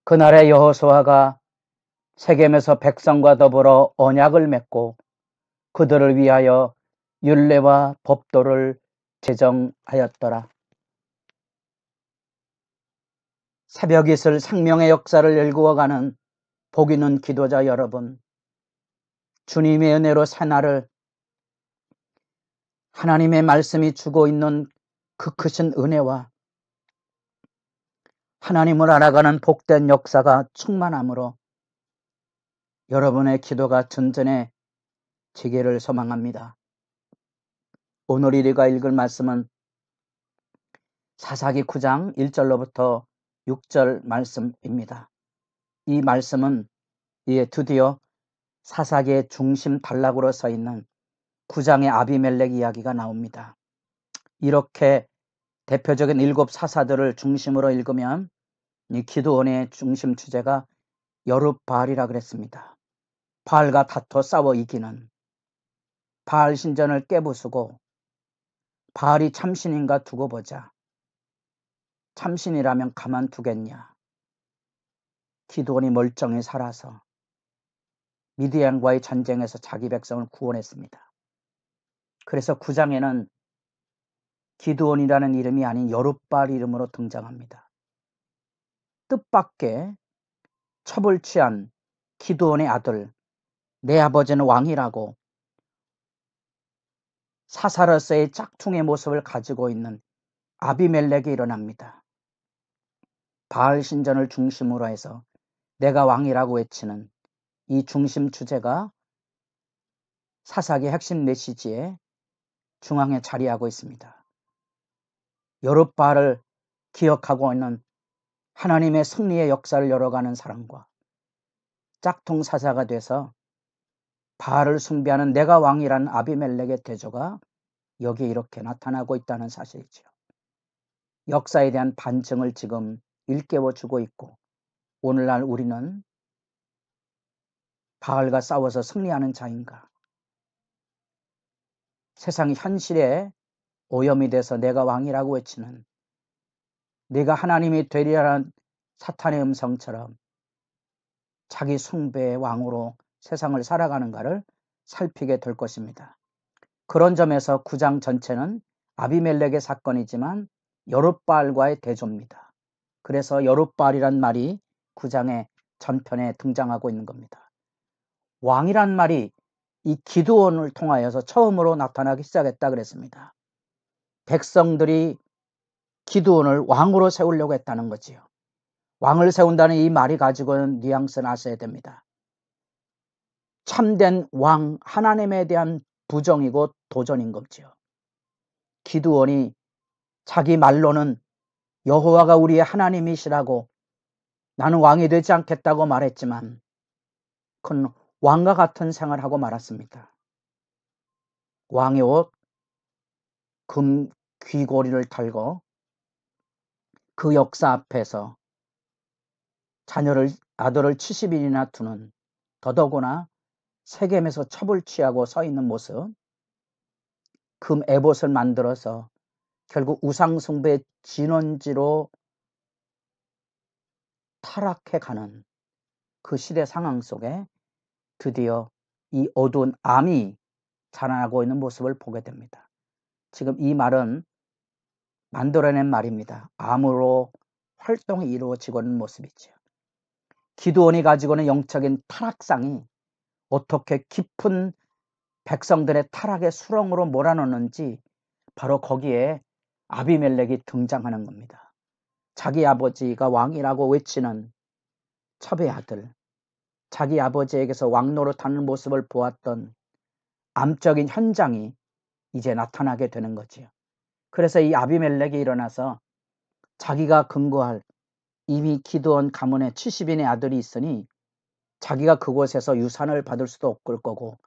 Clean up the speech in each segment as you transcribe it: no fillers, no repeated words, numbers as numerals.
그날에 여호수아가 세겜에서 백성과 더불어 언약을 맺고 그들을 위하여 율례와 법도를 제정하였더라. 새벽 이슬 생명의 역사를 일구어가는 복 있는 기도자 여러분, 주님의 은혜로 새날을 하나님의 말씀이 주고 있는 그 크신 은혜와 하나님을 알아가는 복된 역사가 충만함으로 여러분의 기도가 전전해지기를 소망합니다. 오늘 우리가 읽을 말씀은 사사기 9장 1절로부터 6절 말씀입니다. 이 말씀은 드디어 사사기의 중심 단락으로 서 있는 9장의 아비멜렉 이야기가 나옵니다. 이렇게 대표적인 7 사사들을 중심으로 읽으면 이 기드온의 중심 주제가 여룻바알이라 그랬습니다. 바알과 다퉈 싸워 이기는, 바알 신전을 깨부수고 바알이 참신인가 두고 보자. 참신이라면 가만두겠냐. 기드온이 멀쩡히 살아서 미디안과의 전쟁에서 자기 백성을 구원했습니다. 그래서 9장에는 기드온이라는 이름이 아닌 여룻바알 이름으로 등장합니다. 뜻밖의 첩을 취한 기드온의 아들, 내 아버지는 왕이라고 사사로서의 짝퉁의 모습을 가지고 있는 아비멜렉이 일어납니다. 바알 신전을 중심으로 해서 내가 왕이라고 외치는 이 중심 주제가 사사기 핵심 메시지의 중앙에 자리하고 있습니다. 여룻바알을 기억하고 있는 하나님의 승리의 역사를 열어가는 사람과 짝퉁 사사가 돼서 바알을 숭배하는 내가 왕이라는 아비멜렉의 대조가 여기에 이렇게 나타나고 있다는 사실이죠. 역사에 대한 반증을 지금 일깨워주고 있고, 오늘날 우리는 바알과 싸워서 승리하는 자인가? 세상 현실에 오염이 돼서 내가 왕이라고 외치는, 네가 하나님이 되리라는 사탄의 음성처럼 자기 숭배의 왕으로 세상을 살아가는가를 살피게 될 것입니다. 그런 점에서 9장 전체는 아비멜렉의 사건이지만 여룻바알과의 대조입니다. 그래서 여룻바알이란 말이 9장의 전편에 등장하고 있는 겁니다. 왕이란 말이 이 기드온을 통하여서 처음으로 나타나기 시작했다 그랬습니다. 백성들이 기드온을 왕으로 세우려고 했다는 거지요. 왕을 세운다는 이 말이 가지고 있는 뉘앙스는 아셔야 됩니다. 참된 왕 하나님에 대한 부정이고 도전인 거지요. 기드온이 자기 말로는 여호와가 우리의 하나님이시라고 나는 왕이 되지 않겠다고 말했지만 그는 왕과 같은 생활을 하고 말았습니다. 왕의 옷, 금 귀고리를 달고 그 역사 앞에서 아들을 70일이나 두는, 더더구나 세겜에서 첩을 취하고 서 있는 모습, 금 에봇을 만들어서 결국 우상숭배의 진원지로 타락해가는 그 시대 상황 속에 드디어 이 어두운 암이 자라나고 있는 모습을 보게 됩니다. 지금 이 말은 만들어낸 말입니다. 암으로 활동이 이루어지고 있는 모습이죠. 기드온이 가지고 있는 영적인 타락상이 어떻게 깊은 백성들의 타락의 수렁으로 몰아넣는지 바로 거기에 아비멜렉이 등장하는 겁니다. 자기 아버지가 왕이라고 외치는 첩의 아들, 자기 아버지에게서 왕노릇하는 모습을 보았던 암적인 현장이 이제 나타나게 되는 거지요. 그래서 이 아비멜렉이 일어나서 자기가 근거할 이미 기드온 가문에 70인의 아들이 있으니 자기가 그곳에서 유산을 받을 수도 없을 거고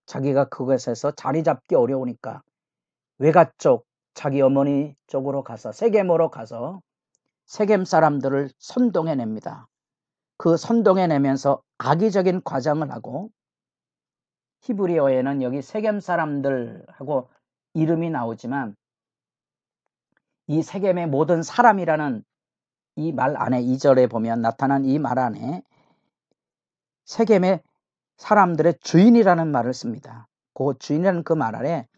자기가 그곳에서 자리 잡기 어려우니까 외가 쪽 자기 어머니 쪽으로 가서 세겜으로 가서 세겜 사람들을 선동해냅니다. 그 선동해내면서 악의적인 과장을 하고, 히브리어에는 여기 세겜 사람들하고 이름이 나오지만 이 세겜의 모든 사람이라는 이 말 안에 2절에 보면 나타난 이 말 안에 세겜의 사람들의 주인이라는 말을 씁니다. 그 주인이라는 그 말 안에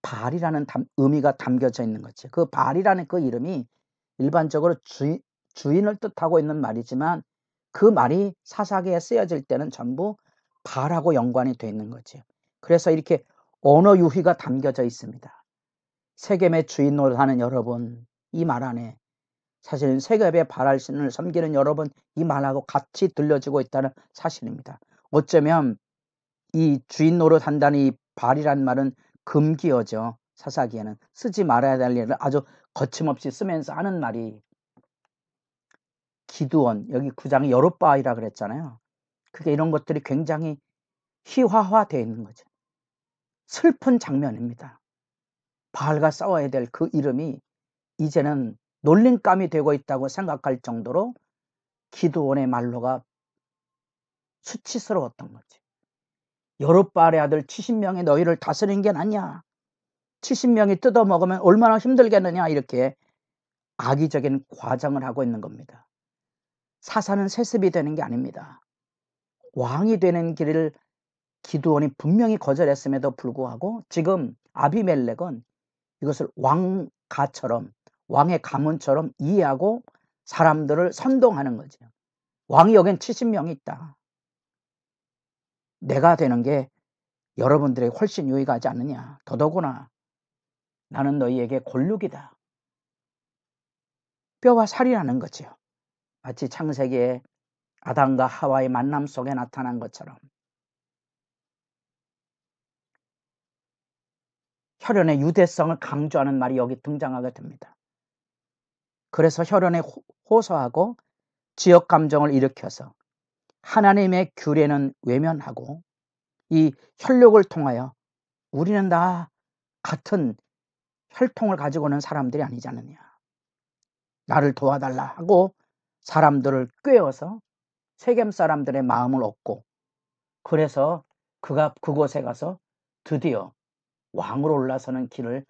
바알이라는 의미가 담겨져 있는 거죠. 그 바알이라는 그 이름이 일반적으로 주인을 뜻하고 있는 말이지만 그 말이 사사기에 쓰여질 때는 전부 바알하고 연관이 되어 있는 거죠. 그래서 이렇게 언어 유희가 담겨져 있습니다. 세겜의 주인 노릇하는 여러분, 이 말 안에 사실은 세겜의 바알 신을 섬기는 여러분, 이 말하고 같이 들려지고 있다는 사실입니다. 어쩌면 이 주인 노릇한다는 이 바알이라는 말은 금기어죠. 사사기에는 쓰지 말아야 될 일을 아주 거침없이 쓰면서 하는 말이 기드온, 여기 9장이 여룻바알이라 그랬잖아요. 그게 이런 것들이 굉장히 희화화되어 있는 거죠. 슬픈 장면입니다. 바알과 싸워야 될 그 이름이 이제는 놀림감이 되고 있다고 생각할 정도로 기드온의 말로가 수치스러웠던 거지. 여룻바알의 아들 70명이 너희를 다스리는 게 낫냐? 70명이 뜯어먹으면 얼마나 힘들겠느냐? 이렇게 악의적인 과장을 하고 있는 겁니다. 사사는 세습이 되는 게 아닙니다. 왕이 되는 길을 기드온이 분명히 거절했음에도 불구하고 지금 아비멜렉은 이것을 왕가처럼, 왕의 가문처럼 이해하고 사람들을 선동하는 거죠. 왕이 여긴 70명이 있다. 내가 되는 게 여러분들에게 훨씬 유익하지 않느냐. 더더구나 나는 너희에게 골육이다. 뼈와 살이라는 거죠. 마치 창세기에 아담과 하와의 만남 속에 나타난 것처럼 혈연의 유대성을 강조하는 말이 여기 등장하게 됩니다. 그래서 혈연에 호소하고 지역 감정을 일으켜서 하나님의 규례는 외면하고 이 혈육을 통하여 우리는 다 같은 혈통을 가지고 있는 사람들이 아니지 않느냐. 나를 도와달라 하고 사람들을 꿰어서 세겜 사람들의 마음을 얻고 그래서 그가 그곳에 가서 드디어 왕으로 올라서는 길을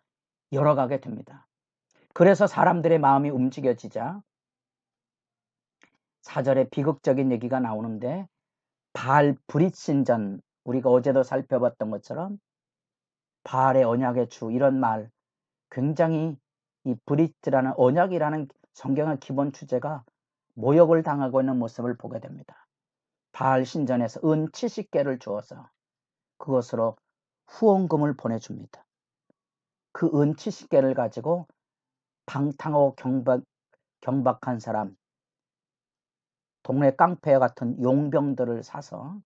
열어가게 됩니다. 그래서 사람들의 마음이 움직여지자 4절에 비극적인 얘기가 나오는데 바알 브릿 신전, 우리가 어제도 살펴봤던 것처럼 바알의 언약의 주, 이런 말, 굉장히 이 브릿이라는 언약이라는 성경의 기본 주제가 모욕을 당하고 있는 모습을 보게 됩니다. 바알 신전에서 은 70개를 주어서 그것으로 후원금을 보내줍니다. 그 은 70개를 가지고 방탕하고 경박한 사람, 동네 깡패와 같은 용병들을 사서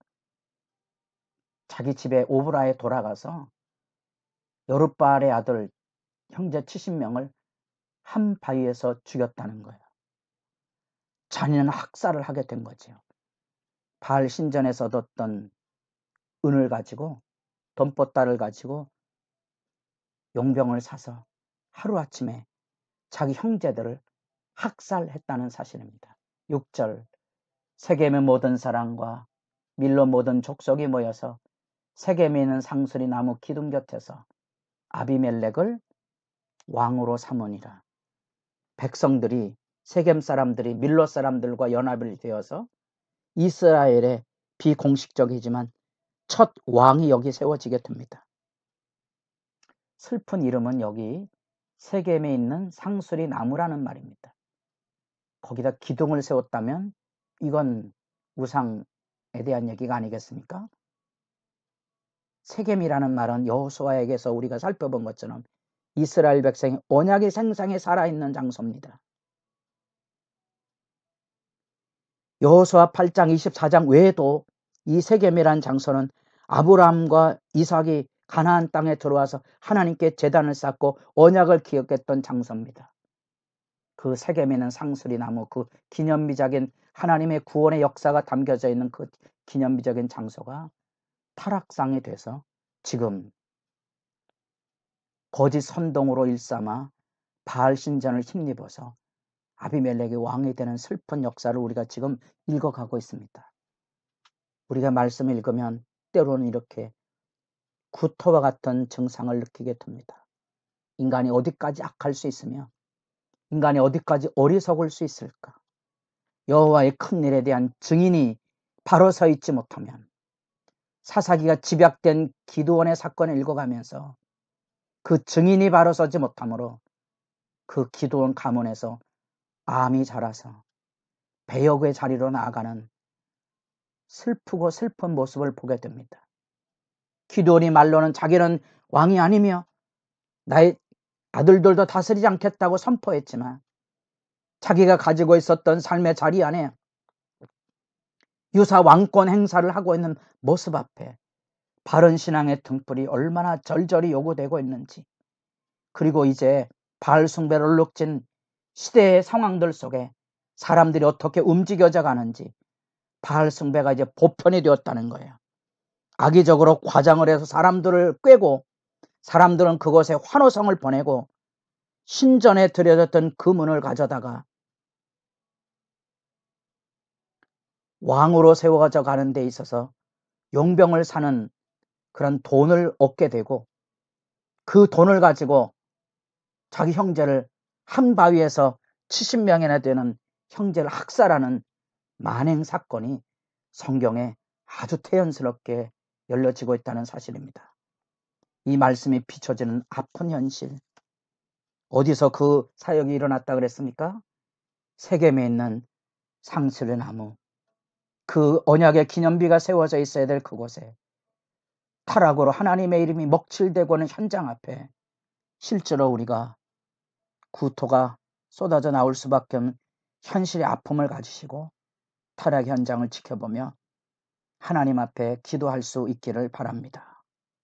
자기 집에 오브라에 돌아가서 여룻바알의 아들 형제 70명을 한 바위에서 죽였다는 거예요. 잔인한 학살을 하게 된 거죠. 바알 신전에서 얻었던 은을 가지고, 돈보따를 가지고 용병을 사서 하루아침에 자기 형제들을 학살했다는 사실입니다. 6절, 세겜의 모든 사람과 밀로 모든 족속이 모여서 세겜에 있는 상수리 나무 기둥 곁에서 아비멜렉을 왕으로 삼으니라. 백성들이, 세겜 사람들이 밀로 사람들과 연합을 되어서 이스라엘의 비공식적이지만 첫 왕이 여기 세워지게 됩니다. 슬픈 이름은 여기 세겜에 있는 상수리 나무라는 말입니다. 거기다 기둥을 세웠다면 이건 우상에 대한 얘기가 아니겠습니까? 세겜이라는 말은 여호수아에게서 우리가 살펴본 것처럼 이스라엘 백성의 언약의 생상에 살아있는 장소입니다. 여호수아 8장 24장 외에도 이 세겜이라는 장소는 아브라함과 이삭이 가나안 땅에 들어와서 하나님께 제단을 쌓고 언약을 기억했던 장소입니다. 그 세겜에는 상수리 나무, 그 기념비적인 하나님의 구원의 역사가 담겨져 있는 그 기념비적인 장소가 타락상이 돼서 지금 거짓 선동으로 일삼아 바알 신전을 힘입어서 아비멜렉이 왕이 되는 슬픈 역사를 우리가 지금 읽어가고 있습니다. 우리가 말씀을 읽으면 때로는 이렇게 구토와 같은 증상을 느끼게 됩니다. 인간이 어디까지 악할 수 있으며 인간이 어디까지 어리석을 수 있을까? 여호와의 큰 일에 대한 증인이 바로 서 있지 못하면, 사사기가 집약된 기드온의 사건을 읽어가면서 그 증인이 바로 서지 못하므로 그 기드온 가문에서 암이 자라서 배역의 자리로 나아가는 슬프고 슬픈 모습을 보게 됩니다. 기드온이 말로는 자기는 왕이 아니며 나의 아들들도 다스리지 않겠다고 선포했지만, 자기가 가지고 있었던 삶의 자리 안에 유사 왕권 행사를 하고 있는 모습 앞에 바른 신앙의 등불이 얼마나 절절히 요구되고 있는지, 그리고 이제 바알 숭배를 얼룩진 시대의 상황들 속에 사람들이 어떻게 움직여져 가는지, 바알 숭배가 이제 보편이 되었다는 거예요. 악의적으로 과장을 해서 사람들을 꿰고, 사람들은 그곳에 환호성을 보내고 신전에 들여졌던 금은을 가져다가 왕으로 세워져 가는 데 있어서 용병을 사는 그런 돈을 얻게 되고, 그 돈을 가지고 자기 형제를 한 바위에서 70명이나 되는 형제를 학살하는 만행 사건이 성경에 아주 태연스럽게 열려지고 있다는 사실입니다. 이 말씀이 비춰지는 아픈 현실, 어디서 그 사역이 일어났다 그랬습니까? 세겜에 있는 상스르 나무, 그 언약의 기념비가 세워져 있어야 될 그곳에 타락으로 하나님의 이름이 먹칠되고 있는 현장 앞에 실제로 우리가 구토가 쏟아져 나올 수밖에 없는 현실의 아픔을 가지시고 타락 현장을 지켜보며 하나님 앞에 기도할 수 있기를 바랍니다.